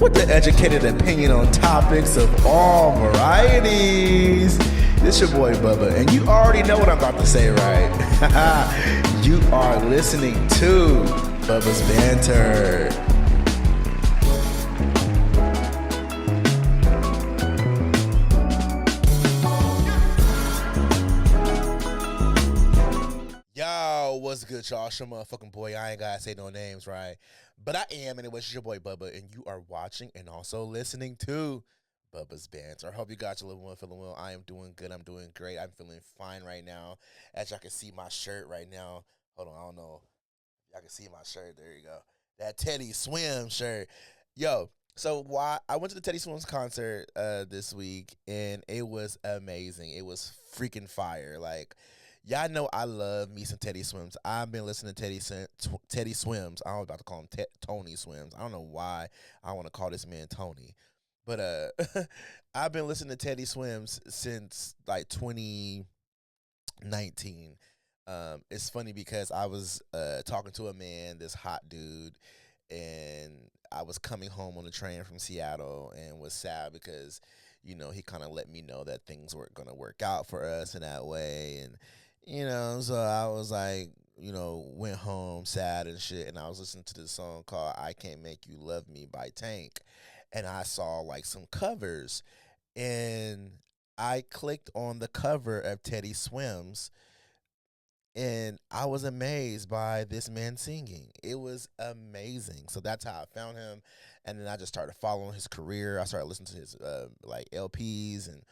with the educated opinion on topics of all varieties. This your boy Bubba, and you already know what I'm about to say, right? You are listening to Bubba's Banter. Yo, what's good, y'all? It's your motherfucking boy. I ain't gotta say no names, right? But I am, and it was your boy Bubba, and you are watching and also listening to Bubba's Banter. I hope you guys are living well, feeling well. I am doing good. I'm doing great. I'm feeling fine right now. As y'all can see my shirt right now. Hold on, I don't know. Y'all can see my shirt. There you go. That Teddy Swim shirt. Yo, so why I went to the Teddy Swims concert this week, and it was amazing. It was freaking fire. Like, y'all know I love me some Teddy Swims. I've been listening to Teddy Swims. I was about to call him Tony Swims. I don't know why I want to call this man Tony. But I've been listening to Teddy Swims since like 2019. It's funny because I was talking to a man, this hot dude, and I was coming home on the train from Seattle and was sad because, you know, he kind of let me know that things weren't going to work out for us in that way. And, you know, so I was like, you know, went home sad and shit. And I was listening to this song called I Can't Make You Love Me by Tank. And I saw like some covers, and I clicked on the cover of Teddy Swims, and I was amazed by this man singing. It was amazing. So that's how I found him, and then I just started following his career. I started listening to his like LPs, and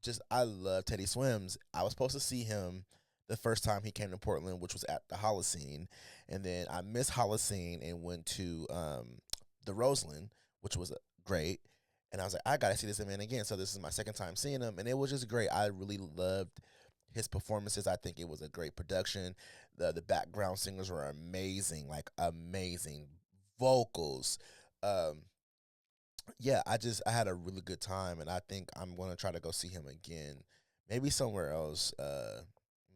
just I love Teddy Swims. I was supposed to see him the first time he came to Portland, which was at the Holocene, and then I missed Holocene and went to the Roseland, which was great. And I was like, I got to see this man again. So this is my second time seeing him, and it was just great. I really loved his performances. I think it was a great production. The background singers were amazing, like amazing vocals. Yeah, I had a really good time, and I think I'm going to try to go see him again. Maybe somewhere else,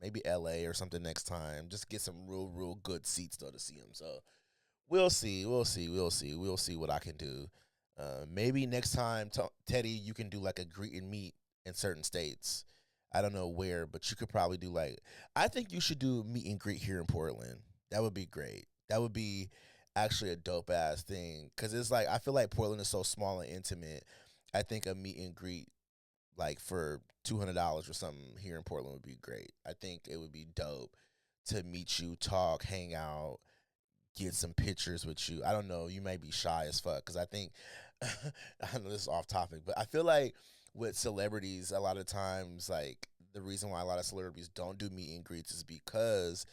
maybe LA or something next time. Just get some real good seats though to see him. So we'll see what I can do. Maybe next time, Teddy, you can do like a greet and meet in certain states. I don't know where, but you could probably do like, I think you should do meet and greet here in Portland. That would be great. That would be actually a dope ass thing. Cause it's like, I feel like Portland is so small and intimate. I think a meet and greet like for $200 or something here in Portland would be great. I think it would be dope to meet you, talk, hang out, get some pictures with you. I don't know. You may be shy as fuck because I think, I know this is off topic, but I feel like with celebrities, a lot of times, like the reason why a lot of celebrities don't do meet and greets is because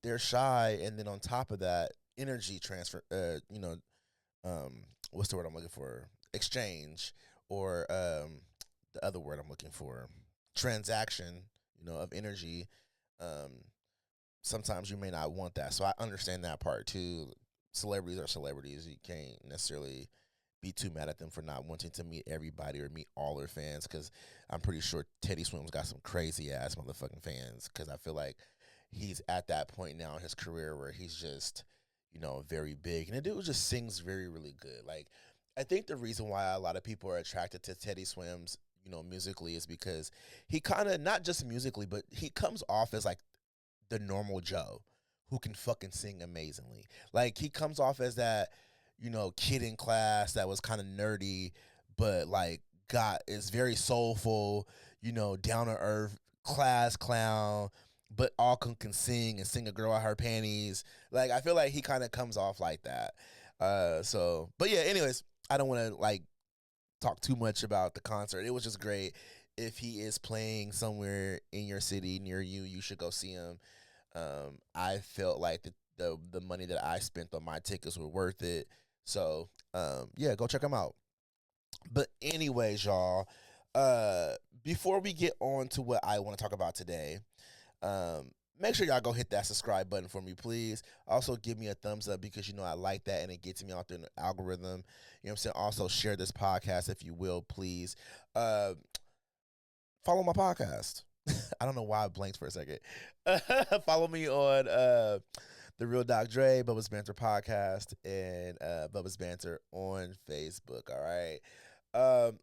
they're shy. And then on top of that, energy transfer, what's the word I'm looking for? Exchange, or the other word I'm looking for, transaction, of energy. Sometimes you may not want that. So I understand that part too. Celebrities are celebrities. You can't necessarily be too mad at them for not wanting to meet everybody or meet all their fans, because I'm pretty sure Teddy Swims got some crazy ass motherfucking fans, because I feel like he's at that point now in his career where he's just, very big. And the dude just sings really good. Like, I think the reason why a lot of people are attracted to Teddy Swims, musically, is because he kind of, not just musically, but he comes off as like the normal Joe who can fucking sing amazingly. Like, he comes off as that, kid in class that was kind of nerdy, but like is very soulful, down to earth, class clown, but all can sing and sing a girl out her panties. Like, I feel like he kind of comes off like that. But yeah, anyways, I don't want to like talk too much about the concert. It was just great. If he is playing somewhere in your city near you, you should go see him. I felt like the money that I spent on my tickets were worth it. So, yeah, go check him out. But anyways, y'all, before we get on to what I want to talk about today, make sure y'all go hit that subscribe button for me, please. Also, give me a thumbs up, because, I like that, and it gets me out there in the algorithm. You know what I'm saying? Also, share this podcast if you will, please. Follow my podcast. I don't know why I blanked for a second. Follow me on The Real Doc Dre, Bubba's Banter podcast, and Bubba's Banter on Facebook. All right.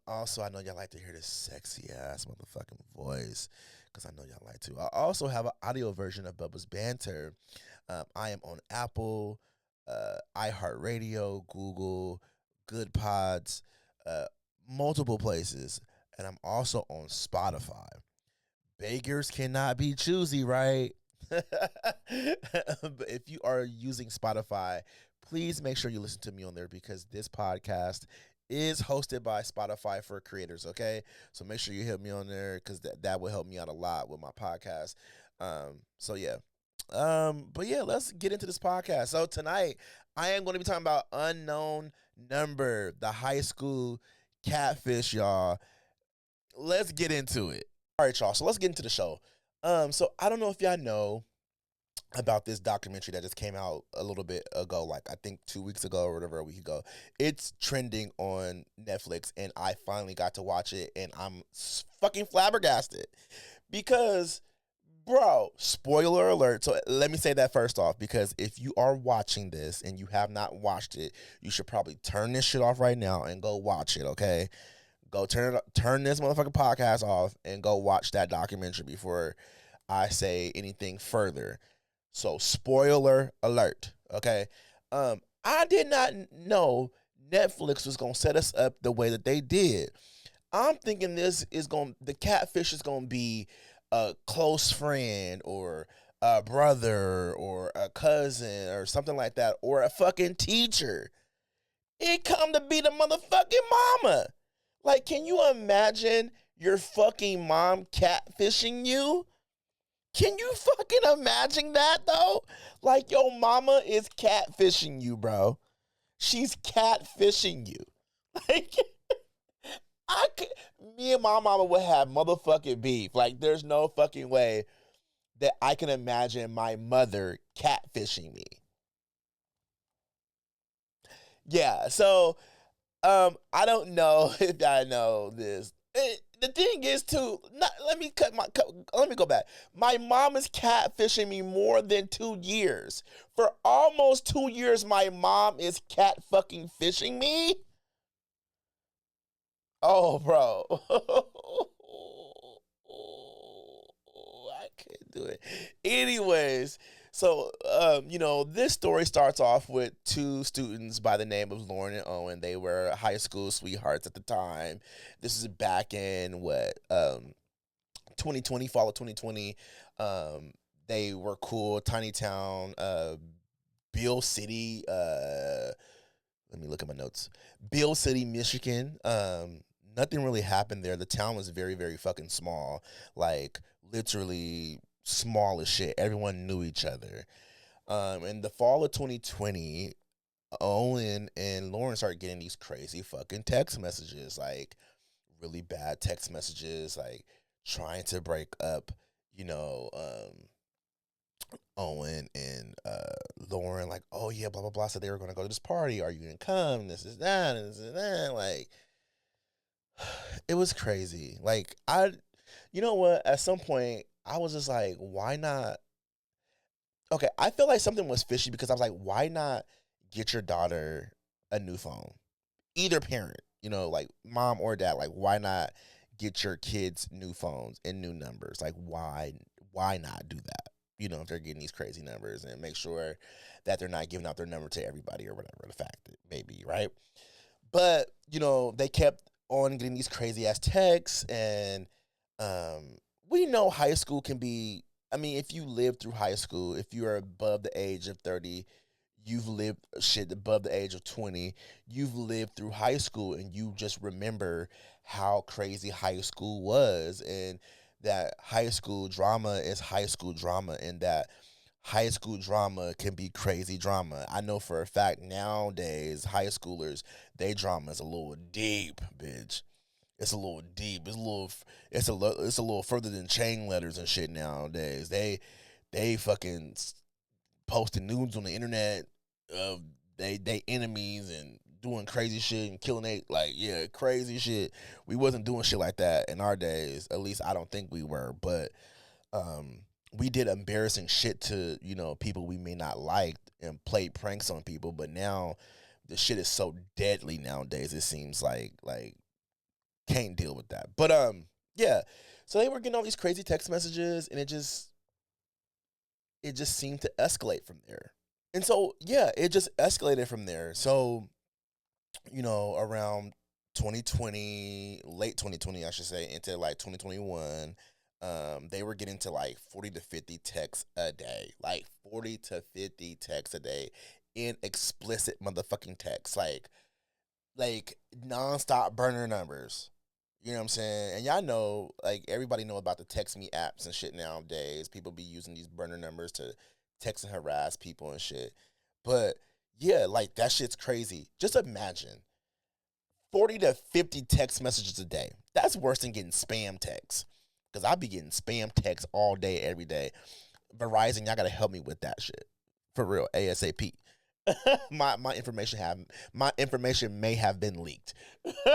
Also, I know y'all like to hear this sexy ass motherfucking voice because I know y'all like to. I also have an audio version of Bubba's Banter. I am on Apple, iHeartRadio, Google, Good Pods, multiple places, and I'm also on Spotify. Beggars cannot be choosy, right? But if you are using Spotify, please make sure you listen to me on there because this podcast is hosted by Spotify for creators, okay? So make sure you hit me on there because that will help me out a lot with my podcast. So yeah. But yeah, let's get into this podcast. So tonight I am going to be talking about unknown number, the high school catfish, y'all. Let's get into it. All right, y'all. So let's get into the show. So I don't know if y'all know about this documentary that just came out a little bit ago, like I think 2 weeks ago or whatever, a week ago. It's trending on Netflix, and I finally got to watch it, and I'm fucking flabbergasted because, bro, spoiler alert. So let me say that first off, because if you are watching this and you have not watched it, you should probably turn this shit off right now and go watch it, okay? Go turn this motherfucking podcast off and go watch that documentary before I say anything further. So spoiler alert, okay? I did not know Netflix was gonna set us up the way that they did. I'm thinking the catfish is gonna be a close friend or a brother or a cousin or something like that, or a fucking teacher. It come to be the motherfucking mama. Like, can you imagine your fucking mom catfishing you? Can you fucking imagine that, though? Like, your mama is catfishing you, bro. She's catfishing you. Like, me and my mama would have motherfucking beef. Like, there's no fucking way that I can imagine my mother catfishing me. Yeah, so, I don't know if I know this. The thing is, too, let me go back. My mom is catfishing me more than 2 years. For almost 2 years, my mom is cat fucking fishing me. Oh, bro. I can't do it. Anyways, so, this story starts off with two students by the name of Lauren and Owen. They were high school sweethearts at the time. This is back in 2020, fall of 2020. They were cool, tiny town, Beale City. Let me look at my notes. Beale City, Michigan. Nothing really happened there. The town was very, very fucking small. Like, literally small as shit. Everyone knew each other. In the fall of 2020, Owen and Lauren started getting these crazy fucking text messages, like really bad text messages, like trying to break up, Owen and Lauren, like, oh yeah, blah blah blah. So they were gonna go to this party. Are you gonna come? This is that, and this is that. Like, it was crazy. Like, you know what? At some point, I was just like, why not? Okay, I feel like something was fishy because I was like, why not get your daughter a new phone? Either parent, like mom or dad, like, why not get your kids new phones and new numbers? Like, why not do that? If they're getting these crazy numbers, and make sure that they're not giving out their number to everybody or whatever the fact it may be, right? But, they kept on getting these crazy ass texts, and we know high school can be, I mean, if you live through high school, if you are above the age of 30, you've lived shit above the age of 20, you've lived through high school, and you just remember how crazy high school was, and that high school drama is high school drama, and that high school drama can be crazy drama. I know for a fact nowadays, high schoolers, they drama is a little deep, bitch. It's a little deep. It's a little further than chain letters and shit nowadays. They fucking posting nudes on the internet of they enemies and doing crazy shit and killing crazy shit. We wasn't doing shit like that in our days. At least I don't think we were. But we did embarrassing shit to, people we may not like and played pranks on people, but now the shit is so deadly nowadays. It seems like can't deal with that. But yeah. So they were getting all these crazy text messages, and it just seemed to escalate from there. And so yeah, it just escalated from there. So, around 2020, late 2020, I should say, into like 2021, they were getting to like 40 to 50 texts a day, like 40 to 50 texts a day in explicit motherfucking text, like nonstop burner numbers. You know what I'm saying? And y'all know, like, everybody know about the text me apps and shit nowadays. People be using these burner numbers to text and harass people and shit. But yeah, like, that shit's crazy. Just imagine 40 to 50 text messages a day. That's worse than getting spam texts. Because I be getting spam texts all day, every day. Verizon, y'all gotta help me with that shit. For real, ASAP. My information may have been leaked.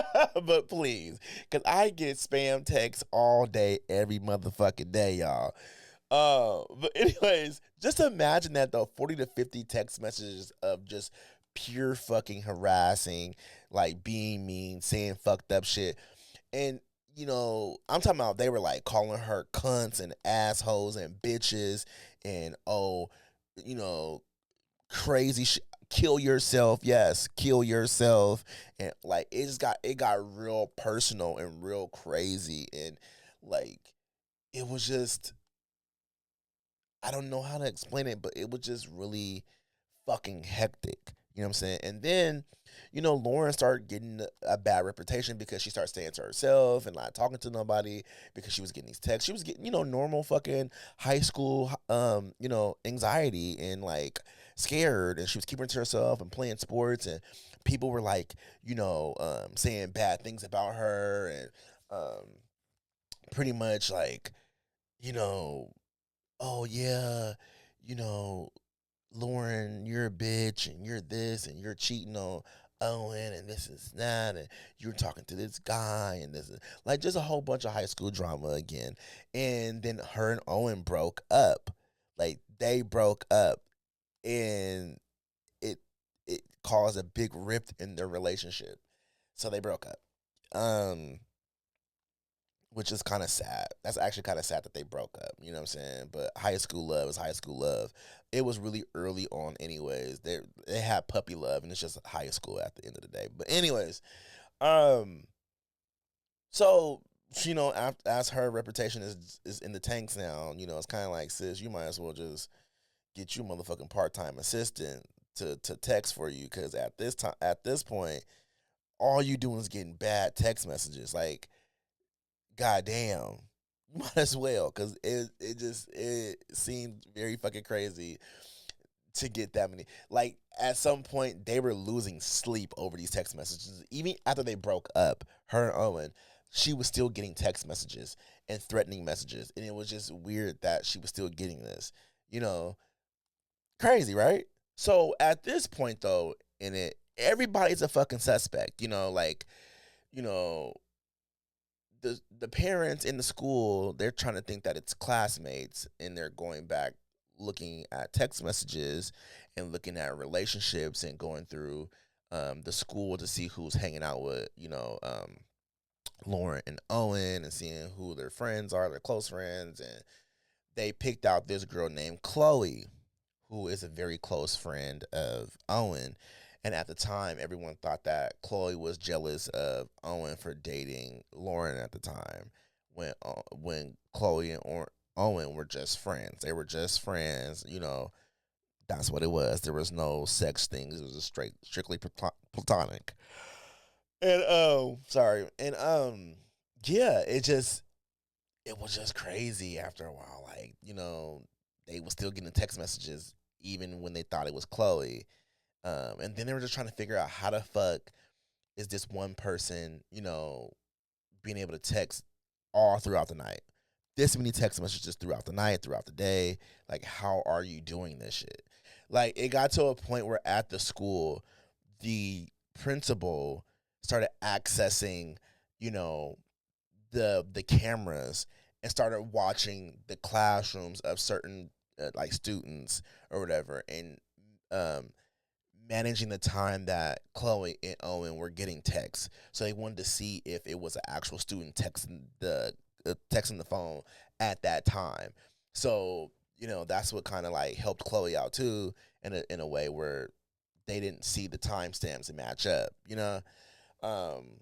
But please. Cause I get spam texts all day, every motherfucking day, y'all. But anyways, just imagine that though, 40 to 50 text messages of just pure fucking harassing, like being mean, saying fucked up shit. And I'm talking about they were like calling her cunts and assholes and bitches and you know, crazy shit. Kill yourself, yes, kill yourself. And like it got real personal and real crazy. And like it was just, I don't know how to explain it, but it was just really fucking hectic. You know what I'm saying? And then, Lauren started getting a bad reputation because she started staying to herself and not talking to nobody because she was getting these texts. She was getting, normal fucking high school, anxiety and like scared. And she was keeping it to herself and playing sports. And people were like, saying bad things about her and pretty much like, you know, oh yeah, you know, Lauren, you're a bitch and you're this and you're cheating on Owen and this is that and you're talking to this guy and this is like just a whole bunch of high school drama again. And then her and Owen broke up. Like they broke up and it it caused a big rift in their relationship. So they broke up. Um which is kind of sad. That's actually kind of sad that they broke up. You know what I'm saying? But high school love is high school love. It was really early on, anyways. They had puppy love, and it's just high school at the end of the day. But anyways, um, so as her reputation is in the tanks now, it's kind of like, sis, you might as well just get you a motherfucking part time assistant to text for you, because at this point, all you doing is getting bad text messages. Like, goddamn, you might as well, because it seemed very fucking crazy to get that many. Like, at some point, they were losing sleep over these text messages. Even after they broke up, her and Owen, she was still getting text messages and threatening messages, and it was just weird that she was still getting this. You know, Crazy, right? So at this point, though, in it, everybody's a fucking suspect. You know, the parents in the school, they're trying to think that it's classmates, and they're going back looking at text messages and looking at relationships and going through the school to see who's hanging out with Lauren and Owen, and seeing who their friends are, their close friends. And they picked out this girl named Chloe, who is a very close friend of Owen. And at the time, everyone thought that Chloe was jealous of Owen for dating Lauren at the time, when Chloe and Owen were just friends. They were just friends. That's what it was. There was no sex things. It was a strictly platonic. And sorry. And yeah, it was just crazy after a while. Like, they were still getting text messages even when they thought it was Chloe. And then they were just trying to figure out how the fuck is this one person, being able to text all throughout the night. This many text messages throughout the night, throughout the day. Like, how are you doing this shit? Like, it got to a point where at the school, the principal started accessing, you know, the cameras and started watching the classrooms of certain like students or whatever, and um, managing the time that Chloe and Owen were getting texts. So they wanted to see if it was an actual student texting the phone at that time. So that's what kind of like helped Chloe out too, in a way where they didn't see the timestamps and match up. Um,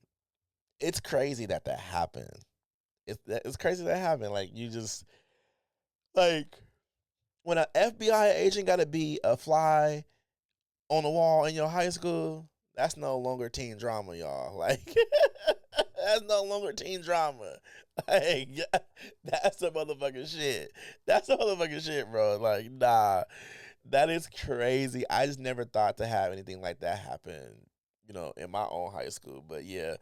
it's crazy that happened. It's crazy that happened. Like you just like when an FBI agent got to be a fly on the wall in your high school, that's no longer teen drama, y'all. Like that's no longer teen drama. Like that's some motherfucking shit. That's some motherfucking shit, bro. Like nah, that is crazy. I just never thought to have anything like that happen, in my own high school. But yeah,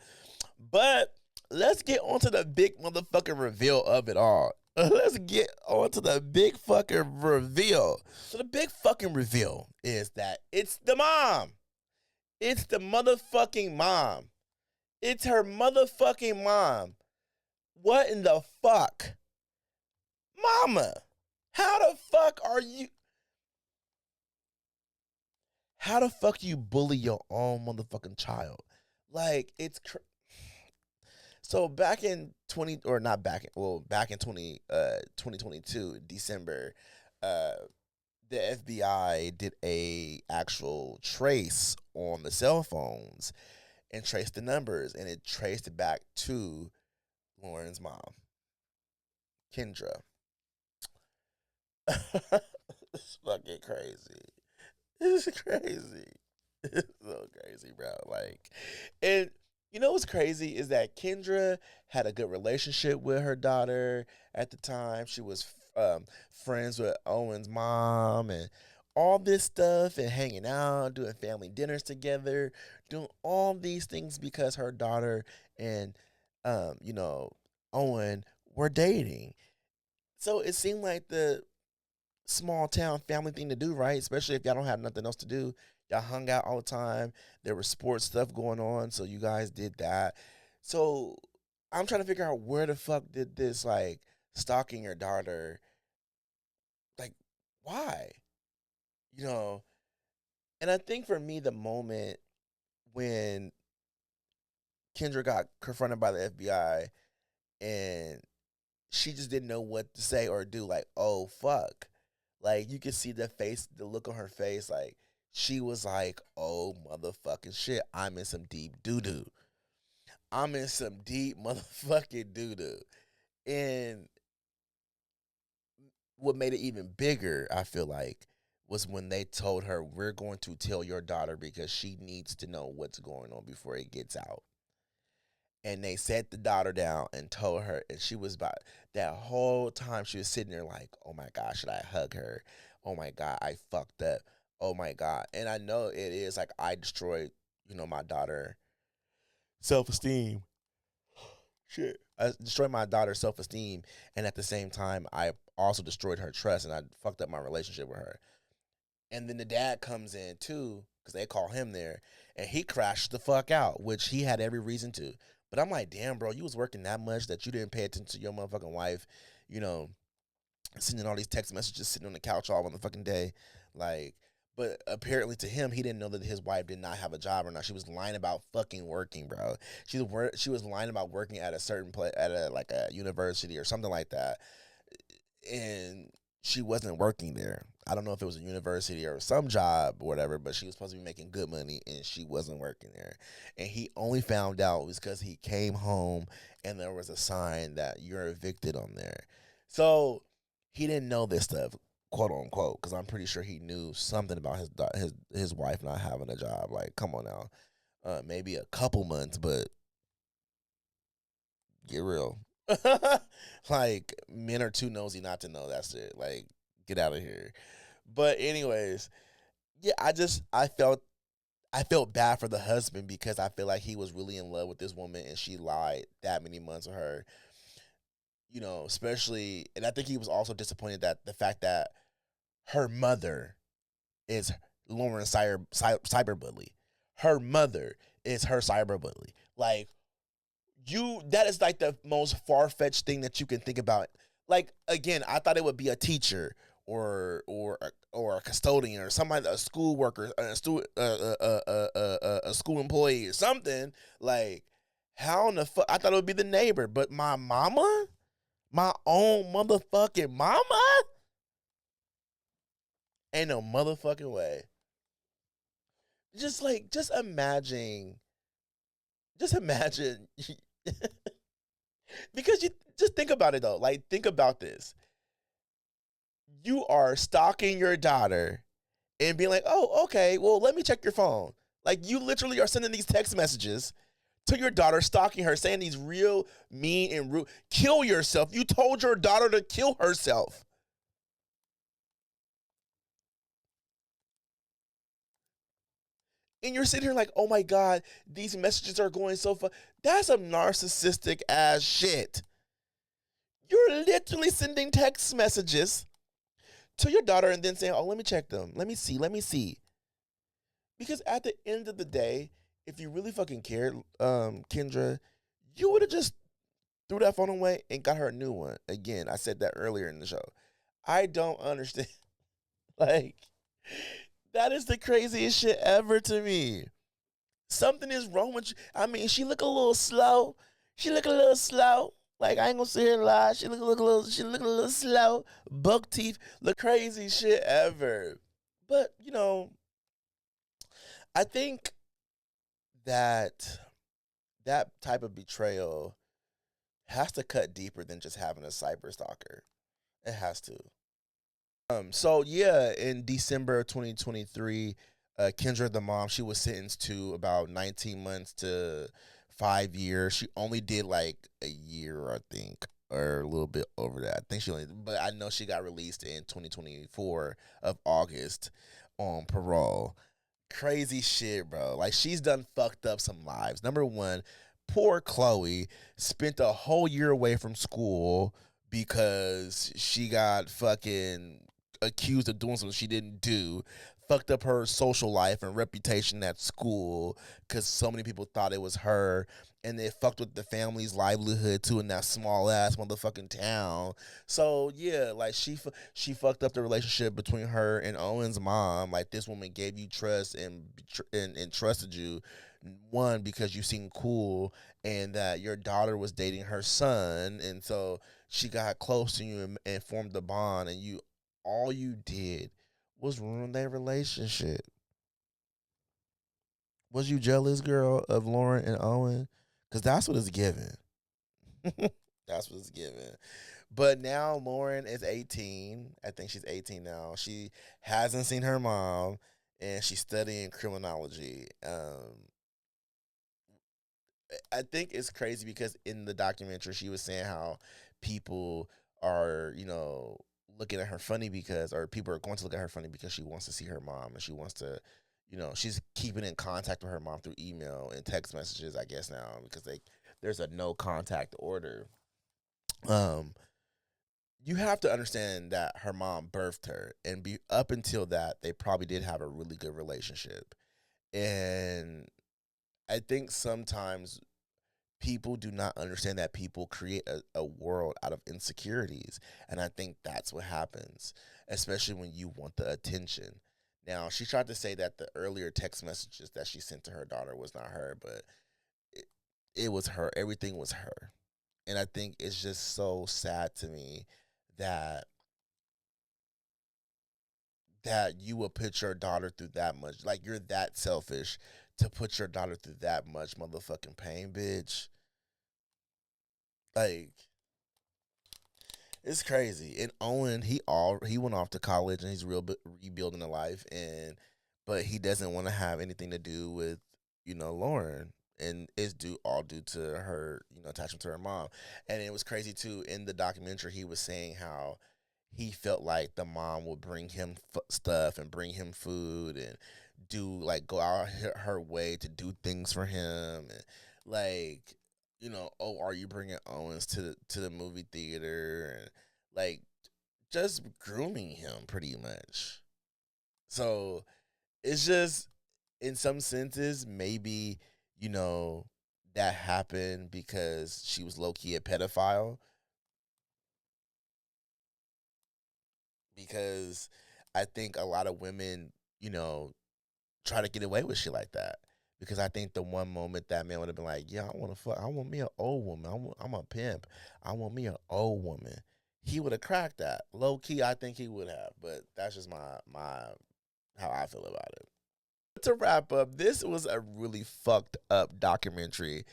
but let's get on to the big motherfucking reveal of it all. Let's get on to the big fucking reveal. So the big fucking reveal is that it's the mom. It's the motherfucking mom. It's her motherfucking mom. What in the fuck? Mama, how the fuck are you? How the fuck you bully your own motherfucking child? Like, so back in 2022, December, the FBI did a actual trace on the cell phones and traced the numbers, and it traced it back to Lauren's mom, Kendra. It's fucking crazy. It's crazy. It's so crazy, bro. Like, and what's crazy is that Kendra had a good relationship with her daughter at the time. She was friends with Owen's mom and all this stuff, and hanging out, doing family dinners together, doing all these things because her daughter and Owen were dating. So it seemed like the small town family thing to do, right? Especially if y'all don't have nothing else to do. Y'all hung out all the time. There was sports stuff going on, so you guys did that. So I'm trying to figure out where the fuck did this like stalking your daughter, like why? You know? And I think for me the moment when Kendra got confronted by the FBI and she just didn't know what to say or do, like, oh fuck. Like you could see the look on her face, like she was like, oh motherfucking shit, I'm in some deep doo doo. I'm in some deep motherfucking doo doo. And what made it even bigger, I feel like, was when they told her, we're going to tell your daughter because she needs to know what's going on before it gets out. And they sat the daughter down and told her, and she was about that whole time she was sitting there like, oh my God, should I hug her? Oh my God, I fucked up. Oh my God. And I know it is like I destroyed, my daughter self-esteem. Shit. I destroyed my daughter's self-esteem, and at the same time, I also destroyed her trust, and I fucked up my relationship with her. And then the dad comes in too, because they call him there, and he crashed the fuck out, which he had every reason to. But I'm like, damn, bro, you was working that much that you didn't pay attention to your motherfucking wife, you know, sending all these text messages, sitting on the couch all motherfucking day. Like, but apparently to him, he didn't know that his wife did not have a job or not. She was lying about fucking working, bro. She was lying about working at a certain place, at a university or something like that, and she wasn't working there. I don't know if it was a university or some job or whatever, but she was supposed to be making good money and she wasn't working there. And he only found out was because he came home and there was a sign that you're evicted on there. So he didn't know this stuff, quote unquote, because I'm pretty sure he knew something about his wife not having a job. Like, come on now, maybe a couple months, but get real. Like, men are too nosy not to know. That's it. Like, get out of here. But anyways, yeah, I felt bad for the husband because I feel like he was really in love with this woman and she lied that many months with her. Especially, and I think he was also disappointed that the fact that her mother is Lauren's cyberbully. Her mother is her cyberbully. Like, that is like the most far-fetched thing that you can think about. Like, again, I thought it would be a teacher or a custodian or somebody, a school worker, a school employee or something. Like, how in the fuck? I thought it would be the neighbor, but my mama, my own motherfucking mama, ain't no motherfucking way. Just imagine, because you just think about it though. Like, think about this: you are stalking your daughter and being like, "Oh, okay, well, let me check your phone." Like, you literally are sending these text messages to your daughter, stalking her, saying these real mean and rude. Kill yourself. You told your daughter to kill herself. And you're sitting here like, oh my God, these messages are going so far. That's some narcissistic ass shit. You're literally sending text messages to your daughter and then saying, oh, let me check them. Let me see. Let me see. Because at the end of the day, if you really fucking cared, Kendra, you would have just threw that phone away and got her a new one. Again, I said that earlier in the show. I don't understand. Like, that is the craziest shit ever to me. Something is wrong with you. I mean, she look a little slow. She look a little slow. Like, I ain't gonna say her lie. She look a little slow. Buck teeth. Look, crazy shit ever. But, I think that that type of betrayal has to cut deeper than just having a cyber stalker. It has to. So yeah, in December 2023, Kendra the mom, she was sentenced to about 19 months to 5 years. She only did like a year, I think, or a little bit over that. I think she only, but I know she got released in 2024 of August on parole. Crazy shit, bro. Like, she's done fucked up some lives. Number one, poor Chloe spent a whole year away from school because she got fucking accused of doing something she didn't do. Fucked up her social life and reputation at school because so many people thought it was her. And it fucked with the family's livelihood too in that small ass motherfucking town. So yeah, like she fucked up the relationship between her and Owen's mom. Like, this woman gave you trust and trusted you, one, because you seemed cool and that your daughter was dating her son, and so she got close to you and formed the bond, and all you did was ruin their relationship. Was you jealous, girl, of Lauren and Owen? Because that's what it's given. That's what it's given. But now Lauren is 18. I think she's 18 now. She hasn't seen her mom, and she's studying criminology. I think it's crazy because in the documentary, she was saying how people are, looking at her funny because, or people are going to look at her funny because she wants to see her mom and she wants to, she's keeping in contact with her mom through email and text messages, I guess now, because there's a no contact order. Um, you have to understand that her mom birthed her, and be up until that, they probably did have a really good relationship. And I think sometimes people do not understand that people create a world out of insecurities. And I think that's what happens, especially when you want the attention. Now, she tried to say that the earlier text messages that she sent to her daughter was not her, but it, it was her. Everything was her. And I think it's just so sad to me that you will put your daughter through that much. Like, you're that selfish to put your daughter through that much motherfucking pain, bitch. Like, it's crazy. And Owen, he went off to college and he's rebuilding a life, but he doesn't want to have anything to do with Lauren, and it's due to her attachment to her mom. And it was crazy too. In the documentary, he was saying how he felt like the mom would bring him stuff and bring him food and go out her way to do things for him, and like, oh, are you bringing Owens to the movie theater, and like, just grooming him pretty much. So it's just, in some senses, maybe, you know that happened because she was low key a pedophile. Because I think a lot of women, you know, try to get away with shit like that. Because I think the one moment that man would have been like, yeah, I want to fuck, I want me an old woman. I'm a pimp. I want me an old woman. He would have cracked that. Low key, I think he would have. But that's just my how I feel about it. To wrap up, this was a really fucked up documentary.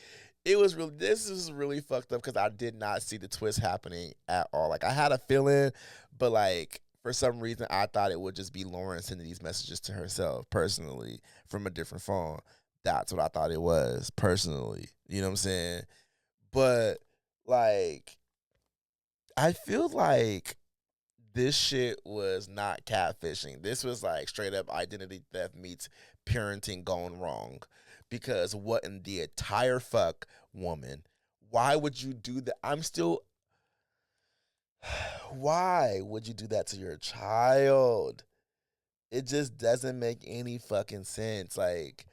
It was really this was really fucked up because I did not see the twist happening at all. Like I had a feeling, but like for some reason I thought it would just be Lauren sending these messages to herself personally from a different phone. That's what I thought it was personally. You know what I'm saying? But like I feel like this shit was not catfishing. This was like straight up identity theft meets parenting gone wrong. Because what in the entire fuck, woman? Why would you do that? I'm still. Why would you do that to your child? It just doesn't make any fucking sense. Like,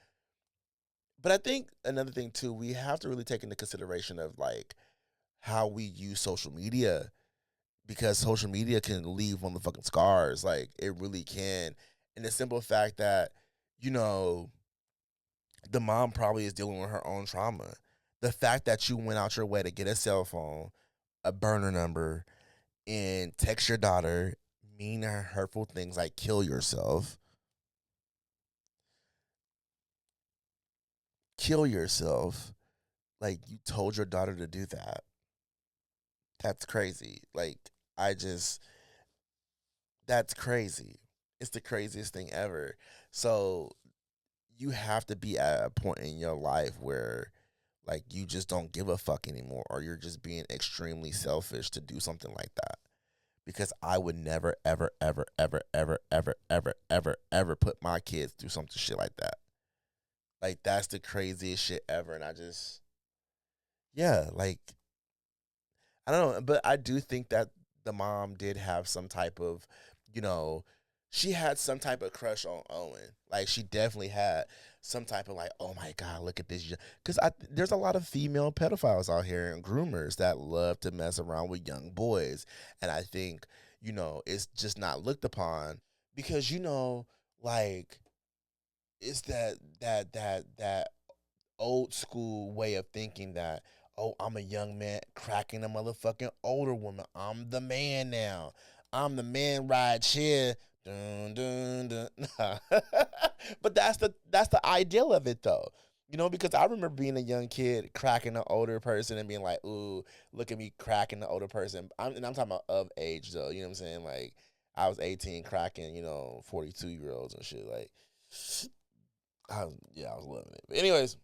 but I think another thing too, we have to really take into consideration of like how we use social media because social media can leave motherfucking scars. Like it really can. And the simple fact that, you know, the mom probably is dealing with her own trauma. The fact that you went out your way to get a cell phone, a burner number, and text your daughter mean or hurtful things like kill yourself, like you told your daughter to do that. That's crazy. Like I just that's crazy. It's the craziest thing ever. So you have to be at a point in your life where like you just don't give a fuck anymore or you're just being extremely selfish to do something like that. Because I would never ever ever ever ever ever ever ever ever put my kids through something shit like that. Like that's the craziest shit ever and I just yeah, like I don't know, but I do think that the mom did have some type of, you know, she had some type of crush on Owen. Like she definitely had some type of like, oh my god, look at this. Because there's a lot of female pedophiles out here and groomers that love to mess around with young boys, and I think it's just not looked upon because like it's that old school way of thinking that oh I'm a young man cracking a motherfucking older woman. I'm the man now. I'm the man right here. Dun, dun, dun. Nah. But that's the ideal of it though. Because I remember being a young kid cracking an older person and being like, ooh, look at me cracking the older person. And I'm talking about of age though. You know what I'm saying? Like I was 18 cracking, 42-year-olds and shit. Like I was loving it. But anyways,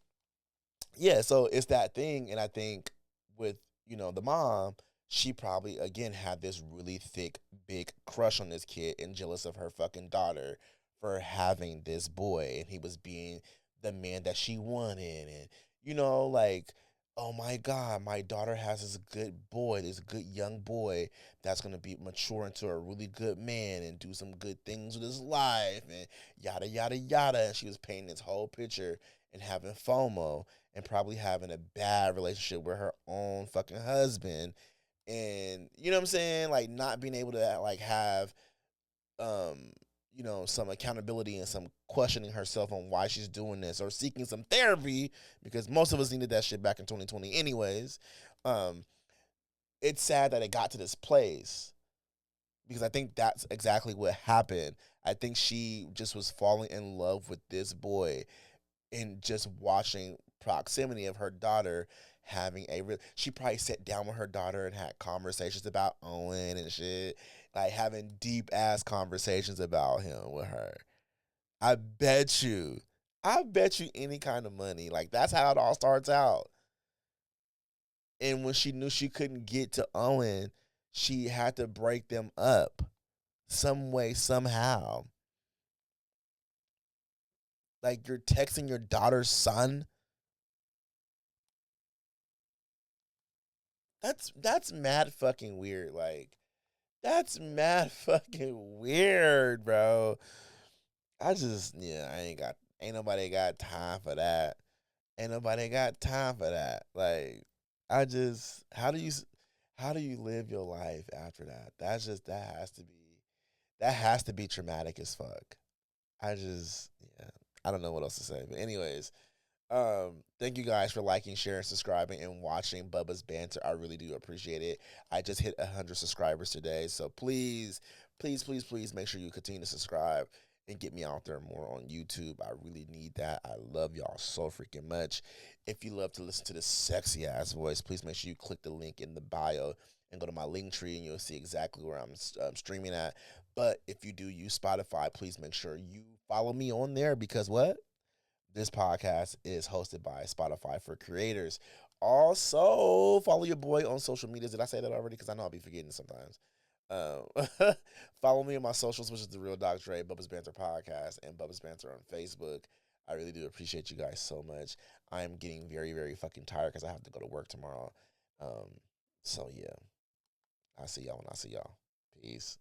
yeah, so it's that thing, and I think with the mom, she probably again had this really thick, big crush on this kid and jealous of her fucking daughter for having this boy, and he was being the man that she wanted, and like, oh my god, my daughter has this good boy, this good young boy that's gonna be mature into a really good man and do some good things with his life, and yada yada yada. And she was painting this whole picture and having FOMO and probably having a bad relationship with her own fucking husband and you know what I'm saying, like not being able to like have um some accountability and some questioning herself on why she's doing this or seeking some therapy because most of us needed that shit back in 2020 anyways. um it's sad that it got to this place because I think that's exactly what happened. I think she just was falling in love with this boy and just watching proximity of her daughter having she probably sat down with her daughter and had conversations about Owen and shit, like having deep ass conversations about him with her. I bet you, I bet you any kind of money, like that's how it all starts out. And when she knew she couldn't get to Owen, she had to break them up some way, somehow. Like you're texting your daughter's son. That's mad fucking weird. Like that's mad fucking weird, bro. I just yeah, ain't nobody got time for that. Ain't nobody got time for that. Like, I just, how do you live your life after that? That has to be traumatic as fuck. I just, yeah, I don't know what else to say. But anyways, thank you guys for liking, sharing, subscribing, and watching Bubba's Banter. I really do appreciate it. I just hit 100 subscribers today, so please, please, please, please make sure you continue to subscribe and get me out there more on YouTube. I really need that. I love y'all so freaking much. If you love to listen to this sexy ass voice, please make sure you click the link in the bio and go to my link tree, and you'll see exactly where I'm streaming at. But if you do use Spotify, please make sure you follow me on there because what? This podcast is hosted by Spotify for Creators. Also, follow your boy on social medias. Did I say that already? Because I know I'll be forgetting sometimes. Follow me on my socials, which is The Real Doc Dre, Bubba's Banter Podcast, and Bubba's Banter on Facebook. I really do appreciate you guys so much. I am getting very, very fucking tired because I have to go to work tomorrow. Um, so, yeah. I'll see y'all when I see y'all. Peace.